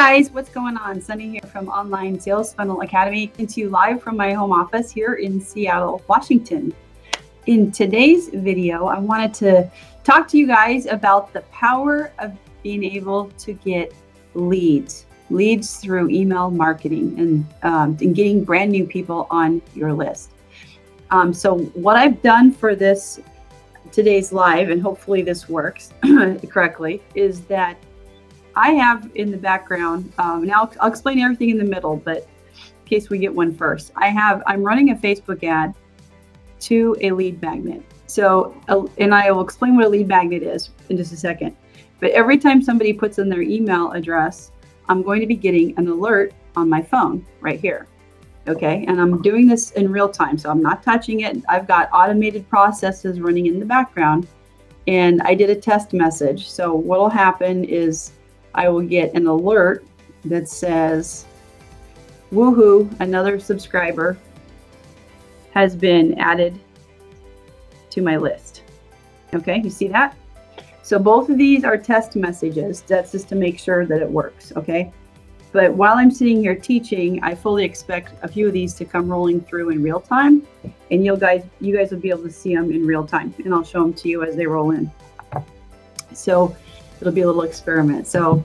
guys, what's going on? Sunny here from Online Sales Funnel Academy, coming to you live from my home office here in Seattle, Washington. In today's video, I wanted to talk to you guys about the power of being able to get leads through email marketing and getting brand new people on your list. So what I've done for today's live, and hopefully this works correctly, is that I have in the background, now I'll explain everything in the middle, but in case we get one first, I'm running a Facebook ad to a lead magnet. So, and I will explain what a lead magnet is in just a second. But every time somebody puts in their email address, I'm going to be getting an alert on my phone right here. Okay, and I'm doing this in real time, so I'm not touching it. I've got automated processes running in the background, and I did a test message. So what will happen is I will get an alert that says, woohoo, another subscriber has been added to my list. Okay, you see that? So both of these are test messages. That's just to make sure that it works, okay? But while I'm sitting here teaching, I fully expect a few of these to come rolling through in real time, and you guys will be able to see them in real time, and I'll show them to you as they roll in. So it'll be a little experiment. So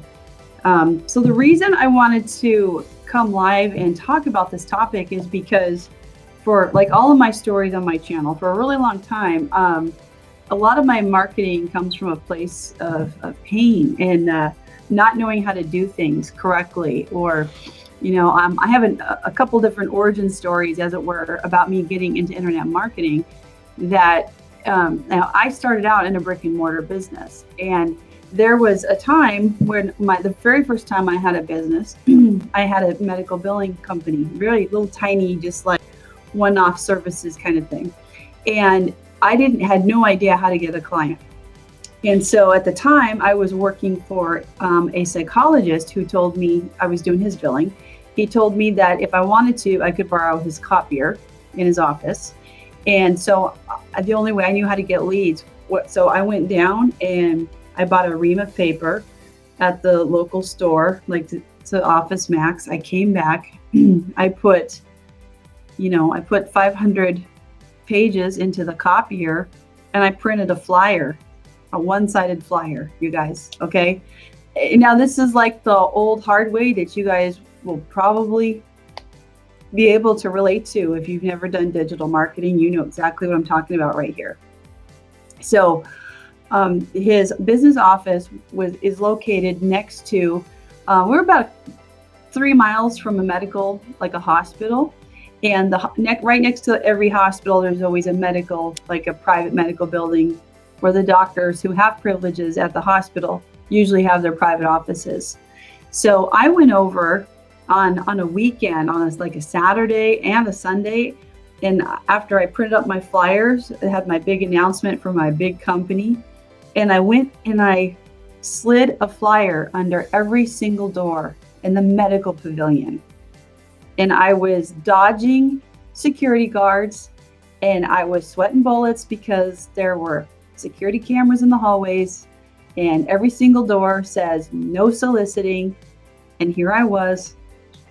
the reason I wanted to come live and talk about this topic is because for like all of my stories on my channel for a really long time, a lot of my marketing comes from a place of pain and not knowing how to do things correctly, or, I have a couple different origin stories, as it were, about me getting into internet marketing. That now I started out in a brick and mortar business, and there was a time when the very first time I had a business, I had a medical billing company, really little tiny, just like one-off services kind of thing. And I had no idea how to get a client. And so at the time I was working for a psychologist who told me, I was doing his billing. He told me that if I wanted to, I could borrow his copier in his office. And so the only way I knew how to get leads, so I went down and I bought a ream of paper at the local store, like to Office Max. I came back, I put 500 pages into the copier, and I printed a flyer, a one-sided flyer, you guys, okay? Now this is like the old hard way that you guys will probably be able to relate to. If you've never done digital marketing, you know exactly what I'm talking about right here. So his business office is located next to, we're about 3 miles from a medical, like a hospital. And right next to every hospital, there's always a medical, like a private medical building where the doctors who have privileges at the hospital usually have their private offices. So I went over on a weekend, like a Saturday and a Sunday. And after I printed up my flyers, I had my big announcement for my big company. And I went and I slid a flyer under every single door in the medical pavilion. And I was dodging security guards, and I was sweating bullets because there were security cameras in the hallways, and every single door says no soliciting. And here I was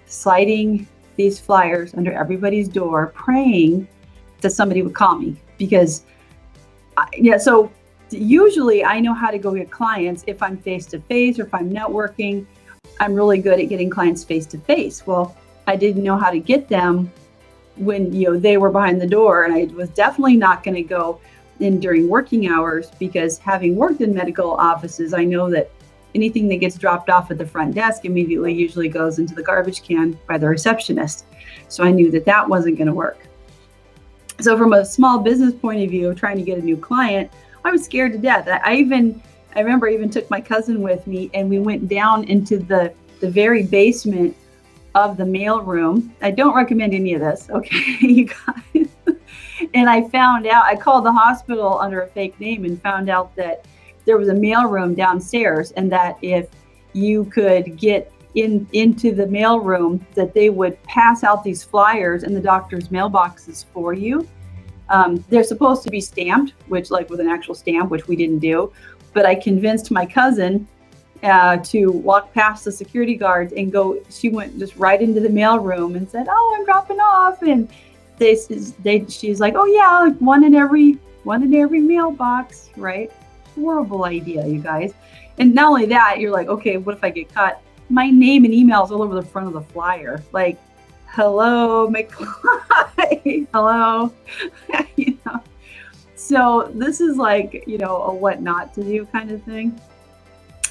sliding these flyers under everybody's door, praying that somebody would call me, because so usually I know how to go get clients if I'm face-to-face, or if I'm networking. I'm really good at getting clients face-to-face. Well, I didn't know how to get them when they were behind the door, and I was definitely not going to go in during working hours, because having worked in medical offices, I know that anything that gets dropped off at the front desk immediately usually goes into the garbage can by the receptionist. So I knew that wasn't going to work. So from a small business point of view, trying to get a new client, I was scared to death. I remember I even took my cousin with me, and we went down into the very basement of the mail room. I don't recommend any of this, okay, you guys. And I found out, I called the hospital under a fake name and found out that there was a mail room downstairs, and that if you could get into the mail room, that they would pass out these flyers in the doctor's mailboxes for you. They're supposed to be stamped, which, like with an actual stamp, which we didn't do. But I convinced my cousin to walk past the security guards and go. She went just right into the mail room and said, "Oh, I'm dropping off." And she's like, "Oh yeah, like one in every mailbox," right? Horrible idea, you guys. And not only that, you're like, okay, what if I get caught? My name and email is all over the front of the flyer. Like, hello, McFly, hello. You know? So this is like, you know, a what not to do kind of thing.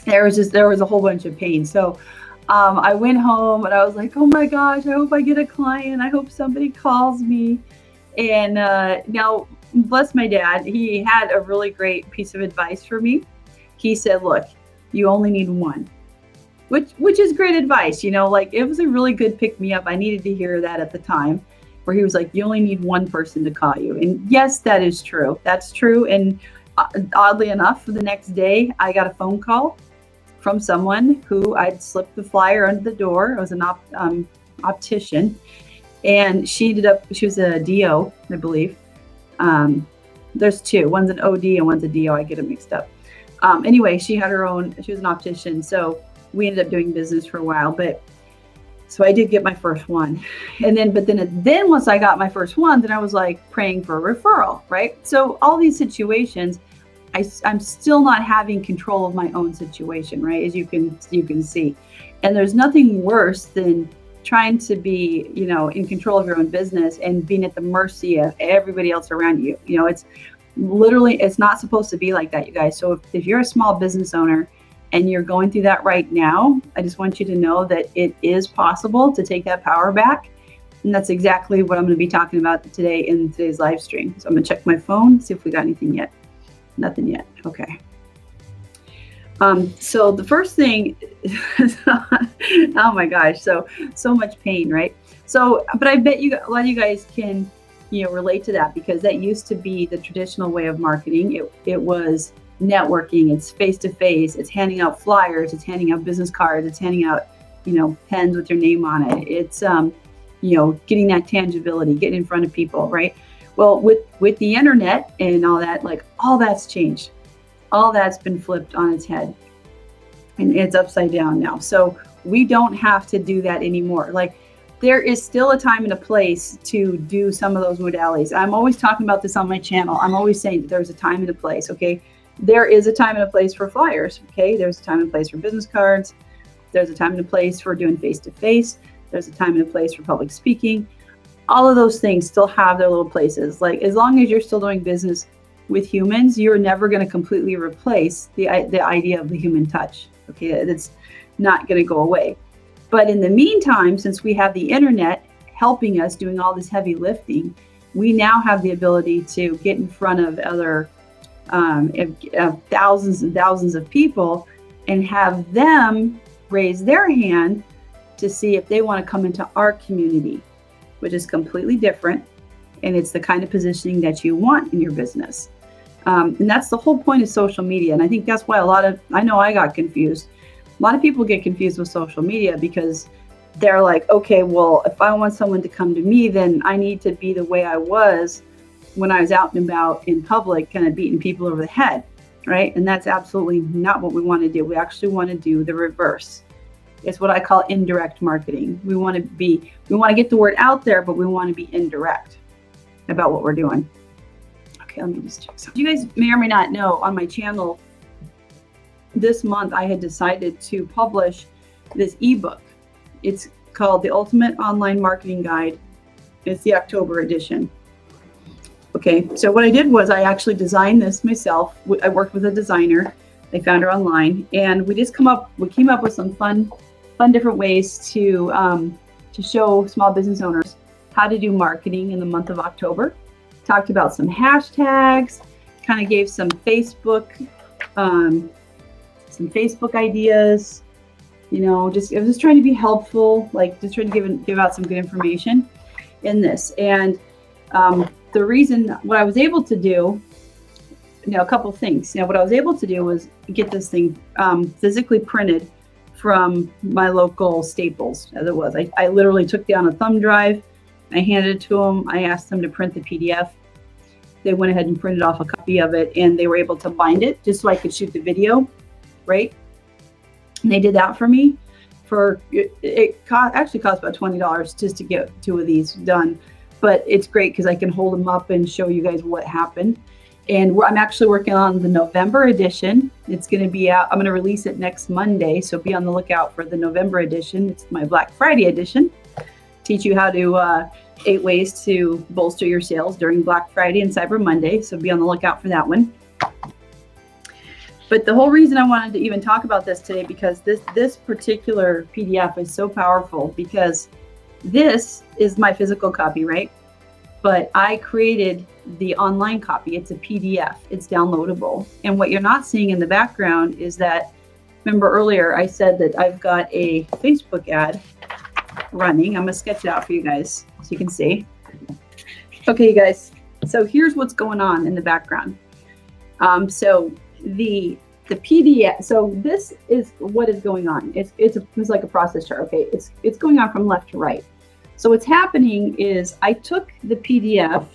There was a whole bunch of pain. So I went home and I was like, oh my gosh, I hope I get a client. I hope somebody calls me. And now, bless my dad, he had a really great piece of advice for me. He said, look, you only need one, which is great advice. You know, like it was a really good pick me up. I needed to hear that at the time, where he was like, you only need one person to call you. And yes, that is true. That's true. And oddly enough, the next day I got a phone call from someone who I'd slipped the flyer under the door. It was an optician. And she was a DO, I believe. There's two. One's an OD and one's a DO. I get it mixed up. Anyway, she was an optician. So we ended up doing business for a while. So I did get my first one. But then once I got my first one, then I was like praying for a referral, right? So all these situations, I'm still not having control of my own situation, right? As you can see. And there's nothing worse than trying to be, you know, in control of your own business and being at the mercy of everybody else around you. You know, it's not supposed to be like that, you guys. So if you're a small business owner and you're going through that right now, I just want you to know that it is possible to take that power back. And that's exactly what I'm going to be talking about today in today's live stream. So I'm going to check my phone, see if we got anything yet. Nothing yet. Okay. So the first thing, oh my gosh, so much pain, right? So, but I bet a lot of you guys can, you know, relate to that, because that used to be the traditional way of marketing. It was networking, it's face-to-face, it's handing out flyers, it's handing out business cards, it's handing out, you know, pens with your name on it. It's, you know, getting that tangibility, getting in front of people, right? Well, with the internet and all that, like all that's changed. All that's been flipped on its head and it's upside down now. So we don't have to do that anymore. Like there is still a time and a place to do some of those modalities. I'm always talking about this on my channel. I'm always saying that there's a time and a place. Okay. There is a time and a place for flyers. Okay. There's a time and a place for business cards. There's a time and a place for doing face-to-face. There's a time and a place for public speaking. All of those things still have their little places. Like as long as you're still doing business with humans, you're never going to completely replace the idea of the human touch. Okay, it's not going to go away. But in the meantime, since we have the internet helping us doing all this heavy lifting, we now have the ability to get in front of other thousands and thousands of people and have them raise their hand to see if they want to come into our community, which is completely different. And it's the kind of positioning that you want in your business. And that's the whole point of social media. And I think that's why I know I got confused. A lot of people get confused with social media because they're like, okay, well, if I want someone to come to me, then I need to be the way I was when I was out and about in public, kind of beating people over the head, right? And that's absolutely not what we want to do. We actually want to do the reverse. It's what I call indirect marketing. We want to get the word out there, but we want to be indirect about what we're doing. Okay, let me just check something. You guys may or may not know, on my channel this month, I had decided to publish this ebook. It's called The Ultimate Online Marketing Guide. It's the October edition. Okay, so what I did was I actually designed this myself. I worked with a designer. I found her online, and we came up with some fun different ways to show small business owners how to do marketing in the month of October. Talked about some hashtags, kind of gave some Facebook ideas. You know, I was just trying to be helpful, like just trying to give out some good information in this. And the reason, what I was able to do, you know, a couple things. You know, what I was able to do was get this thing physically printed from my local Staples, as it was. I literally took down a thumb drive. I handed it to them. I asked them to print the PDF. They went ahead and printed off a copy of it, and they were able to bind it just so I could shoot the video, right? And they did that for me. Actually cost about $20 just to get 2 of these done, but it's great because I can hold them up and show you guys what happened. And I'm actually working on the November edition. It's going to be out. I'm going to release it next Monday, so be on the lookout for the November edition. It's my Black Friday edition. Teach you how to 8 ways to bolster your sales during Black Friday and Cyber Monday. So be on the lookout for that one. But the whole reason I wanted to even talk about this today, because this particular PDF is so powerful, because this is my physical copy, right? But I created the online copy. It's a PDF. It's downloadable. And what you're not seeing in the background is that, remember earlier I said that I've got a Facebook ad running. I'm going to sketch it out for you guys so you can see. Okay, you guys. So here's what's going on in the background. So the PDF. So this is what is going on. It's like a process chart. Okay, it's going on from left to right. So what's happening is I took the PDF.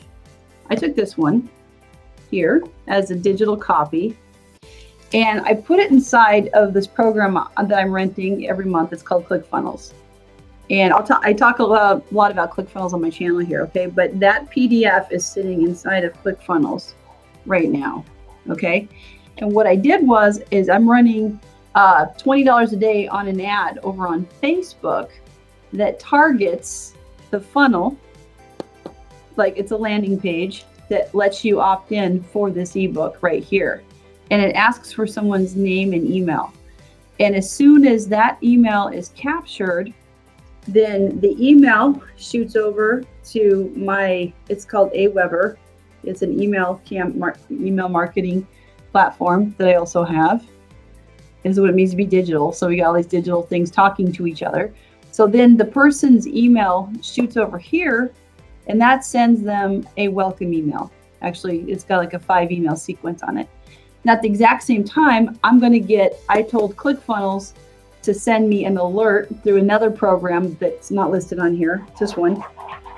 I took this one here as a digital copy, and I put it inside of this program that I'm renting every month. It's called Clickfunnels. And I talk a lot about Clickfunnels on my channel here, okay? But that PDF is sitting inside of Clickfunnels right now, okay? And what I did is I'm running $20 a day on an ad over on Facebook that targets the funnel, like it's a landing page that lets you opt in for this ebook right here. And it asks for someone's name and email. And as soon as that email is captured, then the email shoots over to it's called Aweber. It's an email marketing platform that I also have. Is what it means to be digital. So we got all these digital things talking to each other. So then the person's email shoots over here, and that sends them a welcome email. Actually, it's got like a 5 email sequence on it. And at the exact same time, I told Clickfunnels to send me an alert through another program that's not listed on here. It's this one.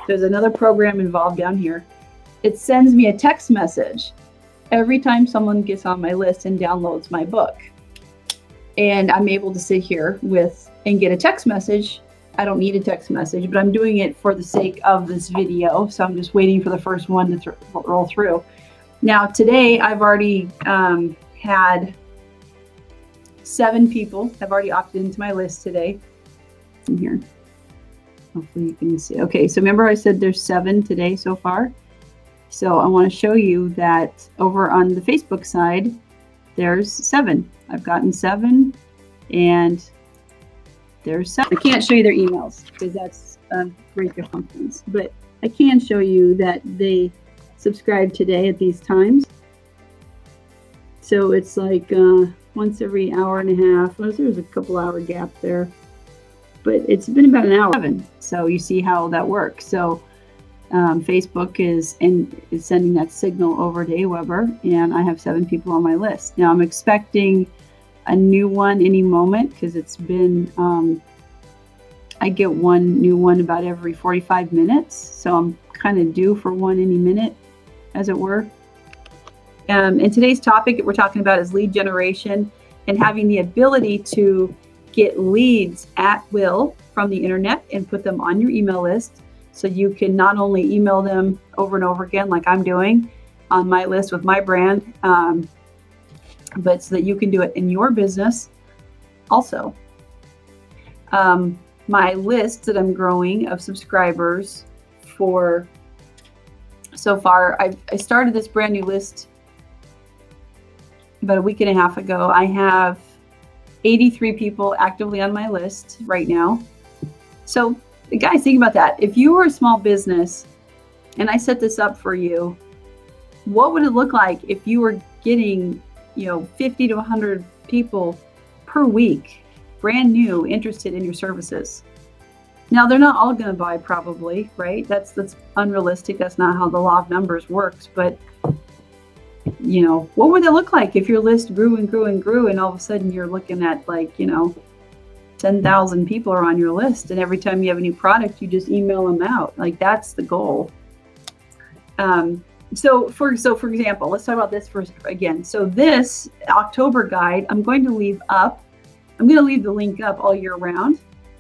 There's another program involved down here. It sends me a text message every time someone gets on my list and downloads my book. And I'm able to sit here and get a text message. I don't need a text message, but I'm doing it for the sake of this video. So I'm just waiting for the first one to roll through. Now today I've already had 7 people have already opted into my list today. It's in here. Hopefully you can see. Okay, so remember I said there's 7 today so far. So I want to show you that over on the Facebook side, there's 7. I've gotten 7, and there's 7. I can't show you their emails because that's a break of functions, but I can show you that they subscribe today at these times. So it's like once every hour and a half. Well, there's a couple hour gap there, but it's been about an hour. So you see how that works. So Facebook is sending that signal over to Aweber, and I have 7 people on my list. Now I'm expecting a new one any moment because it's been, I get one new one about every 45 minutes. So I'm kind of due for one any minute, as it were. And today's topic that we're talking about is lead generation and having the ability to get leads at will from the internet and put them on your email list. So you can not only email them over and over again, like I'm doing on my list with my brand, but so that you can do it in your business also. My list that I'm growing of subscribers for so far, I started this brand new list about a week and a half ago. I have 83 people actively on my list right now. So guys, think about that. If you were a small business and I set this up for you, what would it look like if you were getting, 50 to 100 people per week, brand new, interested in your services? Now, they're not all going to buy probably, right? That's unrealistic. That's not how the law of numbers works. But, what would it look like if your list grew and grew and grew, and all of a sudden you're looking at 10,000 people are on your list, and every time you have a new product, you just email them out. Like, that's the goal. So for example, let's talk about this first again. So this October guide, I'm going to leave up I'm going to leave the link up all year round,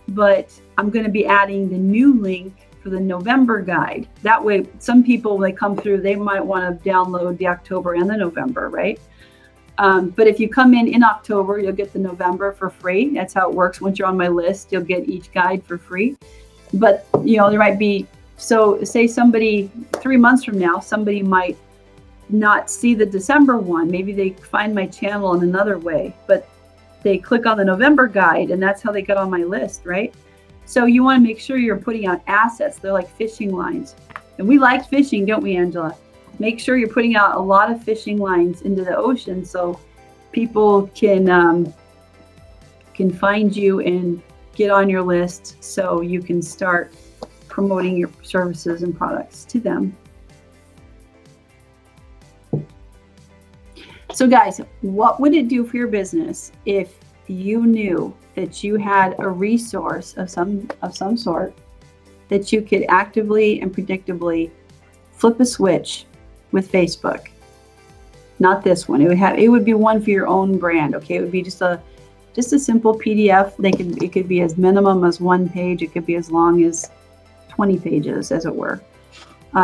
but I'm going to be adding the new link for the November guide. That way, some people, when they come through, they might want to download the October and the November, right? But if you come in October, you'll get the November for free. That's how it works. Once you're on my list, you'll get each guide for free. But, you know, there might be, so say somebody 3 months from now, somebody might not see the December one. Maybe they find my channel in another way, but they click on the November guide and that's how they get on my list, right? So you want to make sure you're putting out assets. They're like fishing lines. And we like fishing, don't we, Angela? Make sure you're putting out a lot of fishing lines into the ocean so people can find you and get on your list so you can start promoting your services and products to them. So guys, what would it do for your business if you knew that you had a resource of some sort that you could actively and predictably flip a switch with Facebook? Not this one. It would be one for your own brand. Okay, it would be just a simple PDF. It could be as minimum as 1 page. It could be as long as 20 pages, as it were.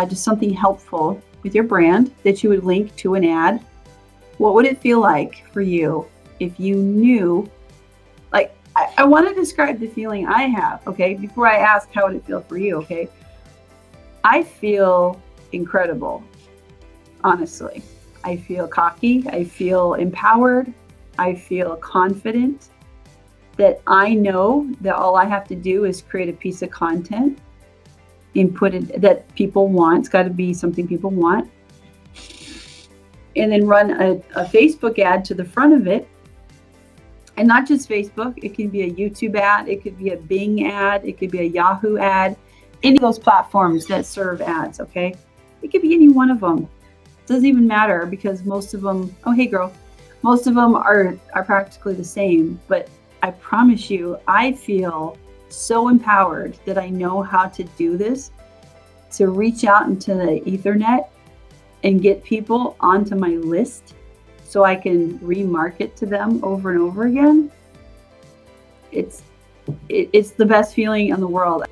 Just something helpful with your brand that you would link to an ad. What would it feel like for you if you knew, like, I want to describe the feeling I have, okay? Before I ask how would it feel for you, okay? I feel incredible, honestly. I feel cocky. I feel empowered. I feel confident that I know that all I have to do is create a piece of content and put it that people want. It's got to be something people want. And then run a Facebook ad to the front of it. And not just Facebook, it can be a YouTube ad, it could be a Bing ad, it could be a Yahoo ad, any of those platforms that serve ads, okay? It could be any one of them. It doesn't even matter because most of them, oh, hey girl, most of them are practically the same. But I promise you, I feel so empowered that I know how to do this, to reach out into the Ethernet and get people onto my list so I can remarket to them over and over again. It's the best feeling in the world.